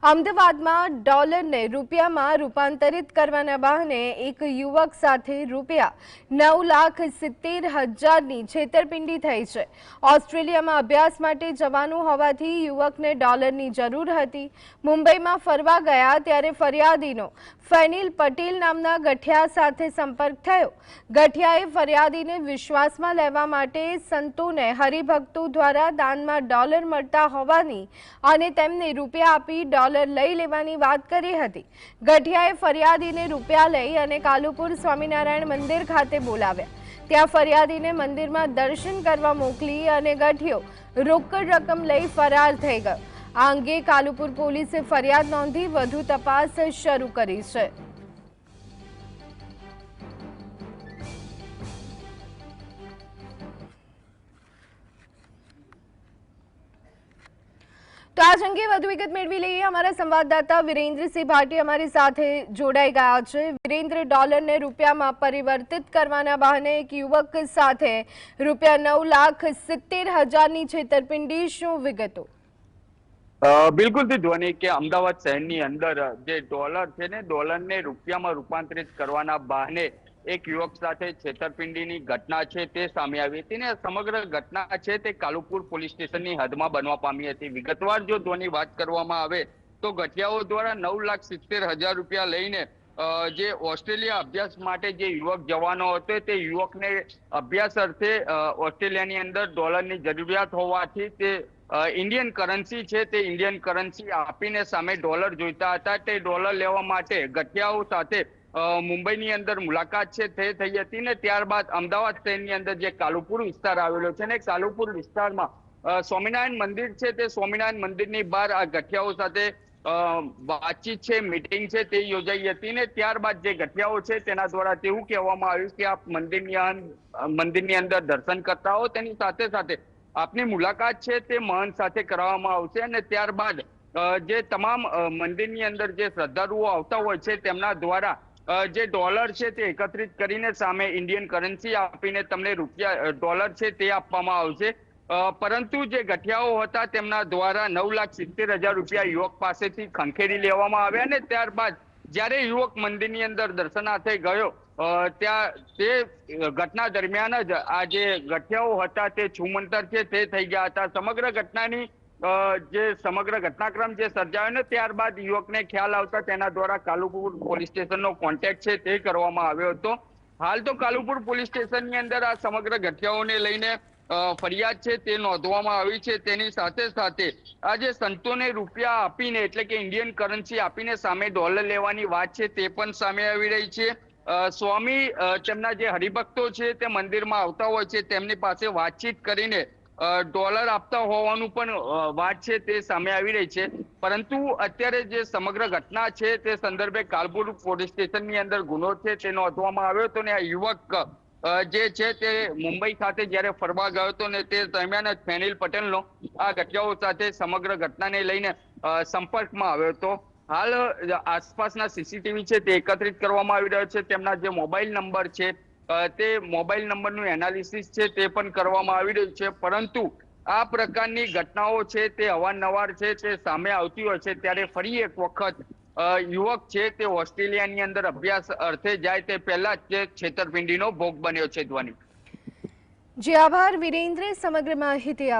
અમદાવાદમાં ડોલરને રૂપિયામાં રૂપાંતરિત કરવાના બહાને એક યુવક સાથે ₹9,70,000ની છેતરપિંડી થઈ છે। ઓસ્ટ્રેલિયામાં અભ્યાસ માટે જવાનું હોવાથી યુવકને ડોલરની જરૂર હતી। મુંબઈમાં ફરવા ગયા ત્યારે ફરિયાદીનો ફેનિલ પટેલ નામના ગઠિયા સાથે સંપર્ક થયો। ગઠિયાએ ફરિયાદીને વિશ્વાસમાં લેવા માટે સંતોને હરિભક્તો દ્વારા દાનમાં ડોલર મળતા હોવાની અને તેમને રૂપિયા આપી ડોલર લઈ લેવાની વાત કરી હતી। ગઠિયાએ ફરિયાદીને રૂપિયા લઈ અને કાલુપુર સ્વામિનારાયણ મંદિર ખાતે બોલાવ્યા। ત્યાં ફરિયાદીને મંદિરમાં દર્શન કરવા મોકલી અને ગઠિયો રોકડ રકમ લઈ ફરાર થઈ ગયો। આ અંગે કાલુપુર પોલીસે ફરિયાદ નોંધી વધુ તપાસ શરૂ કરી છે। तो आज अंगे વધુ વિગત મેળવી લઈએ। हमारा संवाददाता वीरेंद्र सिंह भाटी हमारी સાથે જોડાઈ ગયા છે। वीरेंद्र, ડોલરને રૂપિયામાં પરિવર્તિત કરવાના બહાને એક યુવક સાથે ₹9,70,000ની છેતરપિંડી, શું વિગતો? બિલકુલ થી ધ્વની કે અમદાવાદ શહેરની અંદર જે ડોલર છે ને, ડોલરને રૂપિયામાં રૂપાંતરિત કરવાના બહાને એક યુવક સાથે છેતરપિંડીની ઘટના છે તે સામે આવી હતી ને સમગ્ર ઘટના છે તે કાલુપુર પોલીસ સ્ટેશનની હદમાં બનવા પામી હતી। વિગતવાર જો ધ્વની વાત કરવામાં આવે તો ગઠિયાઓ દ્વારા ₹9,70,000 લઈને જે ઓસ્ટ્રેલિયા અભ્યાસ માટે જે યુવક જવાનો હતો તે યુવકને અભ્યાસ અર્થે ઓસ્ટ્રેલિયાની અંદર ડોલરની જરૂરિયાત હોવાથી તે ઇન્ડિયન કરન્સી છે તે ઇન્ડિયન કરન્સી આપીને સામે ડોલર જોઈતા હતા। તે ડોલર લેવા માટે ગઠિયાઓ સાથે મુંબઈની અંદર મુલાકાત છે તે થઈ હતી ને ત્યારબાદ અમદાવાદ શહેરની અંદર જે કાલુપુર વિસ્તાર આવેલો છે ને, કાલુપુર વિસ્તારમાં સ્વામિનારાયણ મંદિર છે તે સ્વામિનારાયણ મંદિરની બહાર આ ગઠિયાઓ સાથે વાતચીત છે, મીટિંગ છે તે યોજાઈ હતી ને ત્યારબાદ જે ગઠિયાઓ છે તેના દ્વારા તેવું કહેવામાં આવ્યું કે આપ મંદિરની અંદર દર્શન કરતા હો, તેની સાથે સાથે આપની મુલાકાત છે તે મહંત સાથે કરાવવામાં આવશે અને ત્યારબાદ જે તમામ મંદિરની અંદર જે શ્રદ્ધાળુઓ આવતા હોય છે તેમના દ્વારા જે ડોલર છે તે એકત્રિત કરીને સામે ઇન્ડિયન કરન્સી આપીને તમને ડોલર છે તે આપવામાં આવશે। પરંતુ જે ગઠિયાઓ હતા તેમના દ્વારા ₹9,70,000 યુવક પાસેથી ખંખેરી લેવામાં આવ્યા ને ત્યારબાદ જ્યારે યુવક મંદિરની અંદર દર્શનાર્થે ગયો ત્યાં તે ઘટના દરમિયાન જ આ જે ગઠિયાઓ હતા તે છૂમંતર છે તે થઈ ગયા હતા। સમગ્ર ઘટનાની જે સમગ્ર ઘટનાક્રમ જે સર્જાયો ને ત્યારબાદ યુવકને ખ્યાલ આવતા તેના દ્વારા કાલુપુર પોલીસ સ્ટેશનનો કોન્ટેક્ટ છે તે કરવામાં આવ્યો હતો। હાલ તો કાલુપુર પોલીસ સ્ટેશનની અંદર આ સમગ્ર ગઠિયાઓને લઈને ફરિયાદ છે તે નોંધવામાં આવી છે। તેની સાથે સાથે આ જે સંતોને રૂપિયા આપીને એટલે કે ઇન્ડિયન કરન્સી આપીને સામે ડોલર લેવાની વાત છે તે પણ સામે આવી રહી છે। સ્વામી તેમના જે હરિભક્તો છે તે મંદિરમાં આવતા હોય છે તેમની પાસે વાતચીત કરીને ડોલર આપતા હોવાનું પણ વાત છે તે સામે આવી રહી છે। પરંતુ અત્યારે જે સમગ્ર ઘટના છે તે સંદર્ભે કાલુપુર પોલીસ સ્ટેશનની અંદર ગુનો છે તે નોંધવામાં આવ્યો હતો ને આ યુવક જે છે તે મુંબઈ ખાતે જ્યારે ફરવા ગયો હતો ને તે દરમિયાન જ ફેનિલ પટેલનો આ ગઠિયાઓ સાથે સમગ્ર ઘટનાને લઈને સંપર્કમાં આવ્યો હતો। હાલ આસપાસના સીસીટીવી છે તે એકત્રિત કરવામાં આવી રહ્યો છે। તેમના જે મોબાઈલ નંબર છે તે મોબાઈલ નંબરનું એનાલિસિસ છે તે પણ કરવામાં આવી રહ્યું છે। પરંતુ આ પ્રકારની ઘટનાઓ છે તે અવારનવાર છે તે સામે આવતી હોય છે ત્યારે ફરી એક વખત યુવક છે તે ઓસ્ટ્રેલિયાની અંદર અભ્યાસ અર્થે જાય તે પહેલા જ છેતરપિંડીનો ભોગ બન્યો છે। ધ્વની જી આભાર વીરેન્દ્ર, સમગ્ર માહિતી